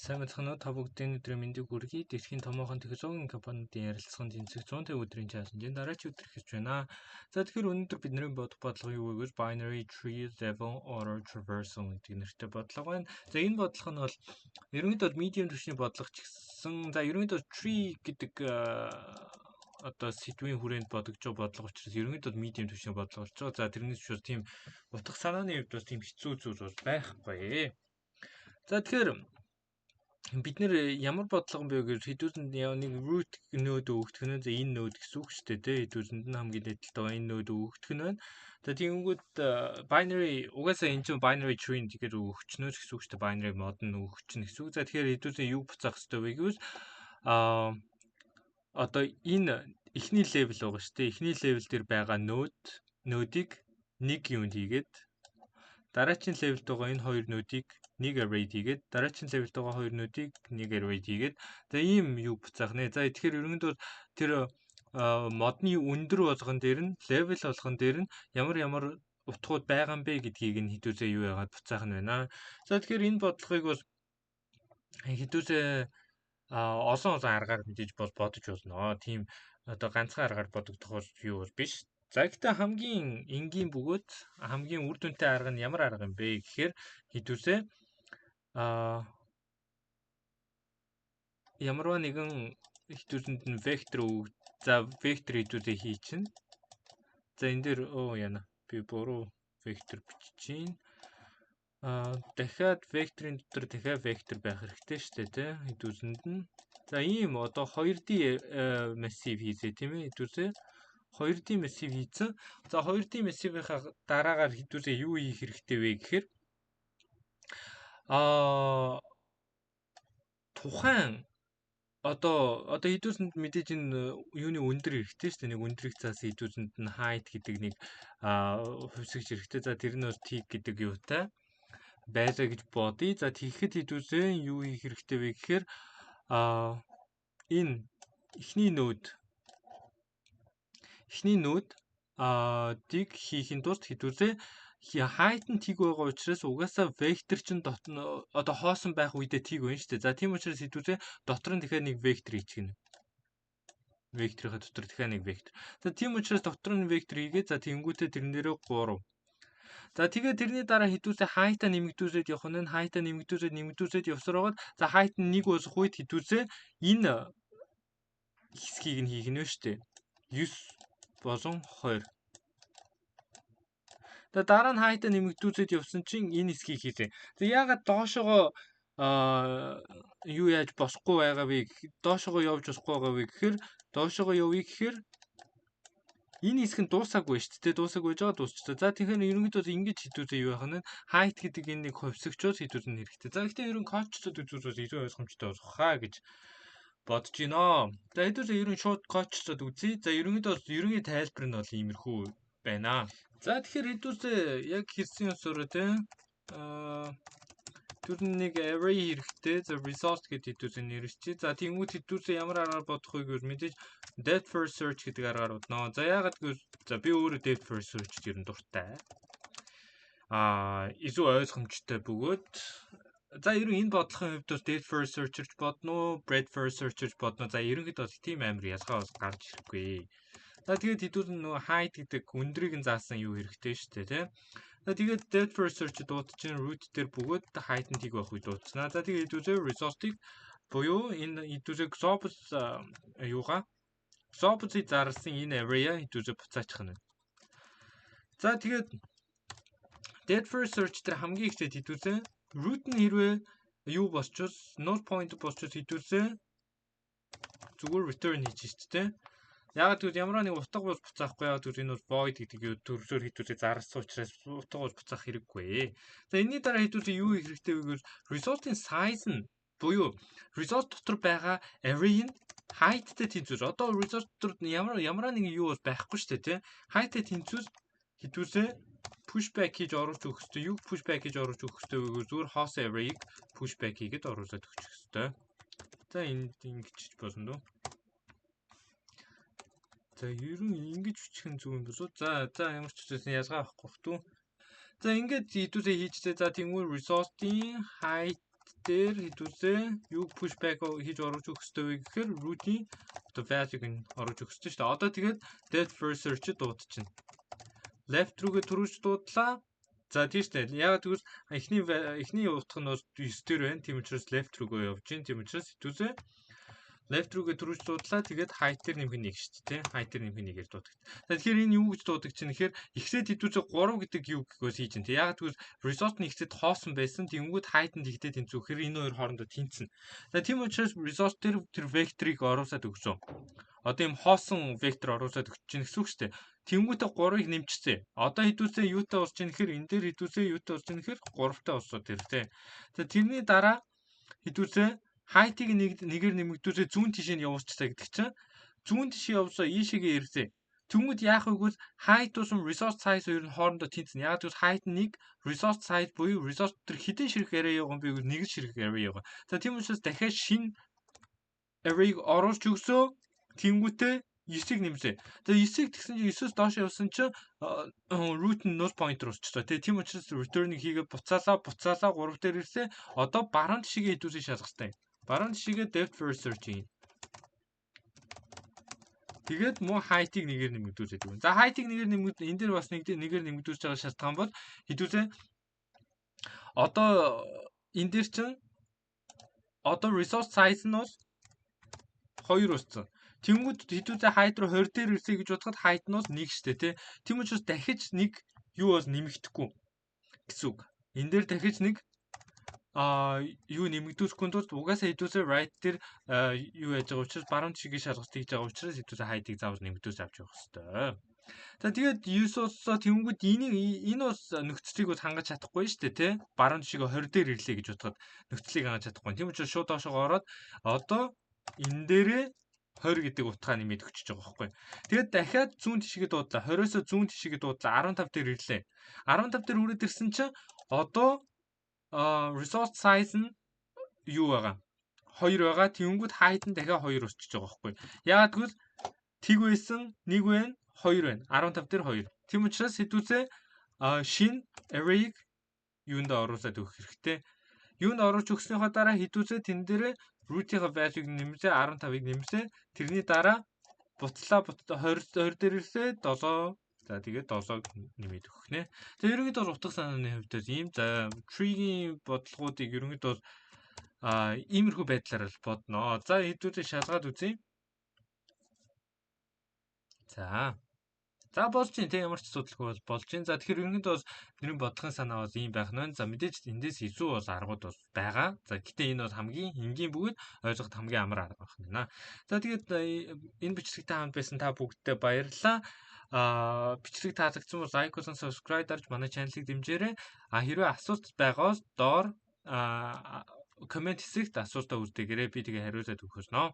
Сайн мэцхан та бүгдийн өдрийн мэндийг хүргэе. Дэлхийн томоохон технологийн компаниудын ярилцлагын тэнцвэр 150 өдрийн чаленжийн дараач өдөр эхэлж байна. За тэгэхээр өнөөдөр бидний бодох бодлого юу вэ гэж binary tree level order traversal гэдэг нэртэй бодлого байна. За энэ бодлого нь бол ерөнхийдөө medium түвшний бодлого ч гэсэн за ерөнхийдөө tree гэдэг одоо сэдвийн хүрээнд бодогдож байгаа бодлого учраас ерөнхийдөө medium түвшний бодлого болж байгаа. За тэрнээс учраас тийм утга санааны хувьд бас тийм хэцүү зүйл бол байхгүй. За тэгэхээр бид нэр ямар бодлого бэ гэж хэдүүдэнд нэг root нode өгөх нь за энэ node гэсэн үг шүү дээ тий хэдүүдэнд нь хамгийн дэдэлтэй байгаа энэ node өгөх нь байна. За тиймгүүд binary угаасаа энэ чинь binary tree гэхээр өгчнөө гэсэн үг шүү дээ binary mod нь өгчнө гэсэн үг. За тэгэхээр хэдүүсээ юу буцаах хэрэгтэй вэ гэвэл одоо энэ эхний level байгаа шүү дээ. Эхний level дээр байгаа node-ийг нэг юунд хийгээд дараагийн level байгаа энэ хоёр node-ийг нэг array хийгээд дараагийн level байгаа хоёр нодыг нэг array хийгээд за ийм юу буцаах нэ. За тэгэхээр ерөнхийдөө тэр модны өндөр болгон дээр нь level болгон дээр нь ямар утгууд байгаа юм бэ гэдгийг нь хэдүүсээ юу яагаад буцаах нь байна. За тэгэхээр энэ бодлогыг бол хэдүүсээ олон аргаар мэдээж бодож болно. Тийм одоо ганцхан аргаар бодогдох бол юу бол биш. За гэхдээ хамгийн энгийн бөгөөд хамгийн үр дүнтэй арга нь ямар арга юм бэ гэхээр хэдүүсээ ямарваа нэгэн хэдүүсэнд нь вектор за вектор хэдүүсээ хий чинь. За энэ дээр яана би буруу вектор бичиж байна. Дахиад векторын дотор дахиад вектор байх хэрэгтэй шүү дээ тий хэдүүсэнд нь. За ийм одоо 2D массив хийзээ тийм ээ хэдүүсээ 2D массив хийцэн. За 2D массивынхаа дараагаар хэдүүсээ юу хийх хэрэгтэй вэ гэхээр тухайн одоо хэдүүсэнд мэдээж энэ юуны өндөр хэрэгтэй шүү дээ. Нэг өндрийг цаас хэдүүсэнд нь height гэдэг нэг хувьсгч хэрэгтэй. За тэр нь бол tick гэдэг юутай байлаа гэж бодъё. За тэгэхэд хэдүүсээ юу хийх хэрэгтэй вэ гэхээр энэ эхний нode диг хийхин тулд хэдүүсээ height нь тиг байгаа учраас угаасаа вектор чинь одоо хоосон байх үедээ тиг байна шүү дээ. За тийм учраас хэдүүсээ дотор нь дахиад нэг вектор хийчихнэ. Векторын дотор дахиад нэг вектор. За тийм учраас дотор нь вектор хийгээд за тэнгуүтээ тэрэн дээрээ 3. За тэгээд тэрний дараа хэдүүсээ height-а нэмэгдүүлээд явах нь height-а нэмэгдүүлээд явсараад за height нь 1 болох үед хэдүүсээ энэ хэсгийг нь хийх нь вэ шүү дээ. 9 болон 20. За дараа нь height-а нэмэгдүүлээд явсан чинь энэ хэсгийг хийлээ. За яагаад доошогоо юу яаж босхгүй байгаа вэ? Доошогоо явж босхгүй байгаа вэ гэхээр доошогоо явъя гэхээр энэ хэсэг нь дуусаагүй шүү дээ. Дуусаагүй байж байгаа дуусчихсан. За тэгэхээр ерөнхийдөө ингэж хэдүүсээ юу яах нь height гэдэг энэ нэг хувьсгчоос хэдүүсэн хэрэгтэй. За гэхдээ ерөн кодчдод үзүүлбэл илүү ойлгомжтой болох хаа гэж бодож байна. За хэдүүсээ ерөн шууд кодчдод үзье. За ерөнхийдөө ерөнхий тайлбар нь бол иймэрхүү байна. За тэгэхээр хэдүүсээ яг хэлсэн ёсоор тийм тэр нэг array хэрэгтэй. За resource гэдэг хэдүүсээ нэрвчээ. За тиймүүд хэдүүсээ ямар аргаар бодох вэ гэвэл мэдээж depth first search гэдэг аргаар бодно. За яагаад гэвэл за би өөрөө depth first search-д ер нь дуртай. Илүү ойлгомжтой бөгөөд за ерөн энэ бодлогын хувьд бол depth first search-ч бодно, breadth first search-ч бодно. За ерөнхийдөө тийм амар ялгаа бас гарч ирэхгүй. За тэгээд хэдүүл нөгөө height гэдэг өндрийг нь заасан юу хэрэгтэй шүү дээ тийм. За тэгээд depth first search дуудчихын root дээр бөгөөд height нь тийг байх үед дуудснаа. За тэгээд хэдүүл resource-ийг буюу энэ хэдүүл global global-ийг зарласан энэ array-а хэдүүл буцаачих нь. За тэгээд depth first search дээр хамгийн ихтэй хэдүүл root нь хэрвээ юу босчвол null point босчвол хэдүүл зүгээр return хийж шүү дээ. Яг тэгвэл ямар нэг утга бол буцаахгүй яг тэгвэл энэ бол void гэдэг юу төрөлөөр хэдүүлээ зарласан учраас утга бол буцаах хэрэггүй. За энэний дараа хэдүүлээ юу хийх хэрэгтэй вэ гэвэл resource-ийн size нь буюу resource дотор байгаа array нь height-тэй тэнцвэр. Одоо resource дотор ямар нэг юу бол байхгүй шүү дээ, тийм. Height-тэй тэнцвэр хэдүүлээ pushback хийж оруулж өгөх хэрэгтэй. Юу pushback хийж оруулж өгөх хэрэгтэй вэ гэвэл зүгээр host array-ийг pushback хийгээд оруулаад өгчих хэрэгтэй. За энд ингэж болно дөө. За ерөн ингэж бичих нь зөв юм болов. За ямар ч үсэн ялгаа авахгүй хтүү. За ингээд хэдүүсээ хийчихээ. За тэгвэл resource-ийн height дээр хэдүүлээ юу pushback хийж оруулж өгөх ёстой вэ гэхээр root-ийн одоо value-г нь оруулж өгөх ёстой шүү дээ. Одоо тэгээд depth first search дуудчихна. Left рүүгээ түрүүж дуудлаа. За тийм шүү дээ. Яг тэгвэл эхний утга нь 9 дээр байна. Тийм учраас left рүүгээ явж гин. Тийм учраас хэдүүлээ left рүүгээ түрүүж дуудлаа. Тэгээд height дээр нэмэх нь 1 шүү дээ. Height дээр нэмэх нь 1-ээр дуудагт. Тэгэхээр энэ юу гэж дуудаг чинь гэхээр ихсээд хэдүүлээ 3 гэдэг юу гэхээс хийж байна. Яг тэгвэл result нь ихсээд хоосон байсан. Тэнгүүд height нь ихтэй тэнцвэхээр энэ хоёр хоорондоо тэнцэнэ. За тийм учраас result дээр тэр vector-ыг оруулаад өгсөн. Одоо юм хоосон vector оруулаад өгч чинь гэсэн үг шүү дээ. Тэнгүүтээ 3-ыг нэмчихсэн. Одоо хэдүүлээ юутай урж ийн гэхээр энэ дээр хэдүүлээ юутай урж ийн гэхээр 3-тай урсууд тэр тий. За тэрний дараа хэдүүлээ height-ыг нэгээр нэмэгдүүлээ зүүн тишээ нь явуулчихсан гэдэг чинь зүүн тишээ явуулсаа ийшээгээ ирлээ. Тэнгүүд яах вэ гэвэл height тусам resource size хоёр нь хоорондоо тэнцэнэ. Яг тэгвэл height нь 1 resource size буюу resource тэр хідэн ширхэг array яваа би нэг ширхэг array яваа. За тийм учраас дахиад шинэ array-г оруулж өгсөө. Тэнгүүтээ 9-ийг нэмсэ. За 9-ийг тэгсэн чинь 9-өөс доош явсан чинь root нь null pointer урсчихлоо. Тийм учраас return-ыг хийгээ буцаалаа 3 дээр ирлээ. Одоо баруун тишээгээ хэдүүлээ шалгах хэрэгтэй. Баруун тишээгээ depth first search хийн. Тэгээд муу height-ийг нэгээр нэмэгдүүлээд өгнө. За height-ийг нэгээр нэмэгдүүл энэ дээр бас нэгээр нэмэгдүүлж байгаа шалтгаан бол хэдүүлээ одоо энэ дээр чинь одоо resource size нь бол 2 уссан. Тэнгүүд хэдүүлээ height руу 20 дээр ирсэй гэж бодоход height нь бол 1 штэ тий. Тийм учраас дахиж нэг юу бол нэмэгдэхгүй гэсэн үг. Энэ дээр дахиж нэг юу нэмэгдүүлэхгүй тул угаасаа хэдүүлээ right дээр юу яаж байгаа учраас баруун тишгээ шалгалт хийж байгаа учраас хэдүүлээ height-ийг заавал нэмэгдүүлж авч явах хэрэгтэй. За тэгээд use болсоо тэнгүүд энэ бас нөхцөлийг бол хангаж чадахгүй шүү дээ тий. Баруун тишгээ 20 дээр ирлээ гэж бодоход нөхцөлийг хангаж чадахгүй. Тийм учраас шууд доошоо ороод одоо энэ дээрээ 20 гэдэг утгаа нэмээд өгчөж байгаа байхгүй. Тэгээд дахиад зүүн тишгээ дуудлаа. 20-оос зүүн тишгээ дуудлаа 15 дээр ирлээ. 15 дээр үрээд ирсэн чинь одоо resource size нь юу байгаа? 2 байгаа. Тэнгүүд height нь дахиад 2 өсчихөж байгаа байхгүй. Яагаад гэвэл тэг байсан 1 байна, 2 байна. 15 дээр 2. Тийм учраас хэдүүлээ шин array-г юунд оруулаад өгөх хэрэгтэй. Юунд оруулж өгснөөхөө дараа хэдүүлээ тэн дээр root-ийн value-г нэмлээ 15-ыг нэмлээ. Тэрний дараа буцлаа 20 дээр ирлээ 7. За тэгээд 7-г нэмээд өгөх нэ. За ерөнхийдөө утга санааны хувьд ийм за tree-ийн бодлогуудыг ерөнхийдөө иймэрхүү байдлаар л бодно. За хэдүүлээ шалгаад үзье. За болж чинь тийм ямар ч асуудалгүй бол болж чинь. За тэгэхээр ерөнхийдөө бол бидний бодлогын санаа бол ийм байх нь. За мэдээж эндээс илүү бол аргууд бол байгаа. За гэтээ энэ бол хамгийн энгийн бөгөөд ойлгоход хамгийн амар арга байх нь. За тэгээд энэ бичлэгтэй хамт байсан та бүгдтэй баярлалаа. Бичлэг таалагдсан бол лайк болон subscribe дарж манай чаналыг дэмжээрэй. Хэрвээ асуулт байгаа бол доор коммент хэсэгт асуултаа үлдээгээрэй. Би тэгээ хариулаад өгөх болно.